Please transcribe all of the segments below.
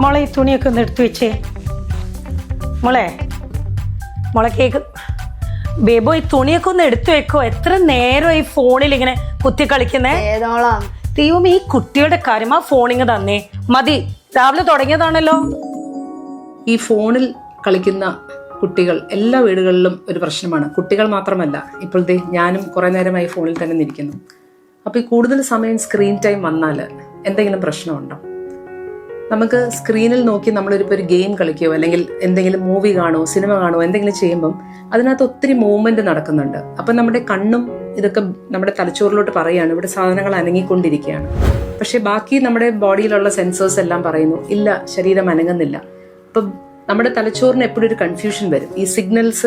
മോളെ ഈ തുണിയൊക്കെ ഒന്ന് എടുത്തു വെച്ചേ. മോളെ മോളെ കേക്ക് ബേബോ ഈ തുണിയൊക്കെ ഒന്ന് എടുത്തു വെക്കോ. എത്ര നേരം ഈ ഫോണിൽ ഇങ്ങനെ കുത്തി കളിക്കുന്നേ. ദൈവം ഈ കുട്ടിയുടെ കാര്യം ആ ഫോണിങ് തന്നേ മതി. രാവിലെ തുടങ്ങിയതാണല്ലോ. ഈ ഫോണിൽ കളിക്കുന്ന കുട്ടികൾ എല്ലാ വീടുകളിലും ഒരു പ്രശ്നമാണ്. കുട്ടികൾ മാത്രമല്ല, ഇപ്പോഴത്തെ ഞാനും കുറെ നേരമായി ഫോണിൽ തന്നെ ഇരിക്കുന്നു. അപ്പോൾ ഈ കൂടുതൽ സമയം സ്ക്രീൻ ടൈം വന്നാൽ എന്തെങ്കിലും പ്രശ്നമുണ്ടോ? നമുക്ക് സ്ക്രീനിൽ നോക്കി നമ്മളിപ്പോൾ ഒരു ഗെയിം കളിക്കുകയോ അല്ലെങ്കിൽ എന്തെങ്കിലും മൂവി കാണുമോ സിനിമ കാണുമോ എന്തെങ്കിലും ചെയ്യുമ്പം അതിനകത്ത് ഒത്തിരി മൂവ്മെന്റ് നടക്കുന്നുണ്ട്. അപ്പം നമ്മുടെ കണ്ണും ഇതൊക്കെ നമ്മുടെ തലച്ചോറിലോട്ട് പറയുകയാണ് ഇവിടെ സാധനങ്ങൾ അനങ്ങിക്കൊണ്ടിരിക്കുകയാണ്. പക്ഷെ ബാക്കി നമ്മുടെ ബോഡിയിലുള്ള സെൻസേഴ്സ് എല്ലാം പറയുന്നു ഇല്ല, ശരീരം അനങ്ങുന്നില്ല. അപ്പം നമ്മുടെ തലച്ചോറിന് എപ്പോഴും ഒരു കൺഫ്യൂഷൻ വരും, ഈ സിഗ്നൽസ്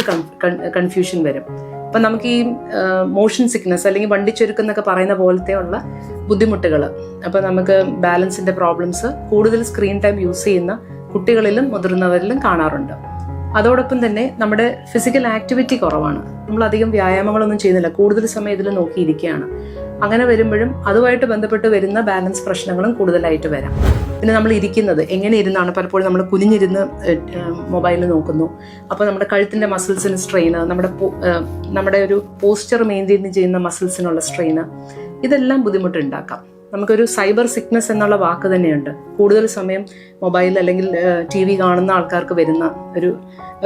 കൺഫ്യൂഷൻ വരും. അപ്പം നമുക്ക് ഈ മോഷൻ സിക്നസ് അല്ലെങ്കിൽ വണ്ടിച്ചൊരുക്കെന്നൊക്കെ പറയുന്ന പോലത്തെ ഉള്ള ബുദ്ധിമുട്ടുകൾ, അപ്പം നമുക്ക് ബാലൻസിന്റെ പ്രോബ്ലംസ് കൂടുതൽ സ്ക്രീൻ ടൈം യൂസ് ചെയ്യുന്ന കുട്ടികളിലും മുതിർന്നവരിലും കാണാറുണ്ട്. അതോടൊപ്പം തന്നെ നമ്മുടെ ഫിസിക്കൽ ആക്ടിവിറ്റി കുറവാണ്. നമ്മൾ അധികം വ്യായാമങ്ങളൊന്നും ചെയ്യുന്നില്ല, കൂടുതൽ സമയം ഇതിൽ നോക്കിയിരിക്കുകയാണ്. അങ്ങനെ വരുമ്പോഴും അതുമായിട്ട് ബന്ധപ്പെട്ട് വരുന്ന ബാലൻസ് പ്രശ്നങ്ങളും കൂടുതലായിട്ട് വരാം. പിന്നെ നമ്മൾ ഇരിക്കുന്നത് എങ്ങനെ ഇരുന്നാണ്, പലപ്പോഴും നമ്മൾ കുനിഞ്ഞിരുന്ന് മൊബൈൽ നോക്കുന്നു. അപ്പോൾ നമ്മുടെ കഴുത്തിൻ്റെ മസിൽസിന് സ്ട്രെയിന്, നമ്മുടെ ഒരു പോസ്ചർ മെയിൻറ്റെയിൻ ചെയ്യുന്ന മസിൽസിനുള്ള സ്ട്രെയിന്, ഇതെല്ലാം ബുദ്ധിമുട്ടുണ്ടാക്കാം. നമുക്കൊരു സൈബർ സിക്നസ് എന്നുള്ള വാക്ക് തന്നെയുണ്ട്. കൂടുതൽ സമയം മൊബൈൽ അല്ലെങ്കിൽ TV കാണുന്ന ആൾക്കാർക്ക് വരുന്ന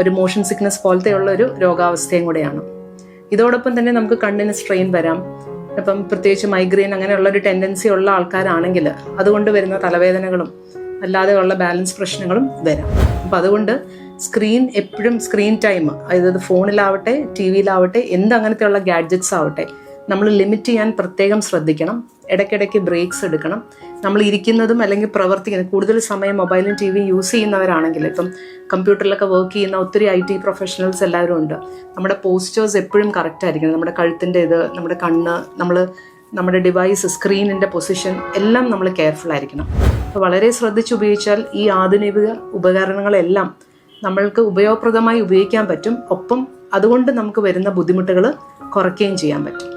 ഒരു മോഷൻ സിക്നസ് പോലത്തെയുള്ള ഒരു രോഗാവസ്ഥയും കൂടെയാണ്. ഇതോടൊപ്പം തന്നെ നമുക്ക് കണ്ണിന് സ്ട്രെയിൻ വരാം. ഇപ്പം പ്രത്യേകിച്ച് മൈഗ്രെയിൻ അങ്ങനെയുള്ള ഒരു ടെൻഡൻസി ഉള്ള ആൾക്കാരാണെങ്കിൽ അതുകൊണ്ട് വരുന്ന തലവേദനകളും അല്ലാതെ ഉള്ള ബാലൻസ് പ്രശ്നങ്ങളും വരാം. അപ്പം അതുകൊണ്ട് എപ്പോഴും സ്ക്രീൻ ടൈം, അതായത് ഫോണിലാവട്ടെ TV-യിലാവട്ടെ അങ്ങനത്തെയുള്ള ഗാഡ്ജറ്റ്സ് ആവട്ടെ, നമ്മൾ ലിമിറ്റ് ചെയ്യാൻ പ്രത്യേകം ശ്രദ്ധിക്കണം. ഇടയ്ക്കിടയ്ക്ക് ബ്രേക്സ് എടുക്കണം. നമ്മൾ ഇരിക്കുന്നതും അല്ലെങ്കിൽ പ്രവർത്തിക്കുന്നത് കൂടുതൽ സമയം മൊബൈലും TV യൂസ് ചെയ്യുന്നവരാണെങ്കിൽ, ഇപ്പം കമ്പ്യൂട്ടറിലൊക്കെ വർക്ക് ചെയ്യുന്ന ഒത്തിരി IT പ്രൊഫഷണൽസ് എല്ലാവരും ഉണ്ട്. നമ്മുടെ പോസ്റ്റേഴ്സ് എപ്പോഴും കറക്റ്റ് ആയിരിക്കണം. നമ്മുടെ കഴുത്തിൻ്റെ നമ്മുടെ കണ്ണ്, നമ്മുടെ ഡിവൈസ്, സ്ക്രീനിൻ്റെ പൊസിഷൻ എല്ലാം നമ്മൾ കെയർഫുൾ ആയിരിക്കണം. അപ്പോൾ വളരെ ശ്രദ്ധിച്ച് ഉപയോഗിച്ചാൽ ഈ ആധുനിക ഉപകരണങ്ങളെല്ലാം നമ്മൾക്ക് ഉപയോഗപ്രദമായി ഉപയോഗിക്കാൻ പറ്റും. ഒപ്പം അതുകൊണ്ട് നമുക്ക് വരുന്ന ബുദ്ധിമുട്ടുകൾ കുറയ്ക്കുകയും ചെയ്യാൻ പറ്റും.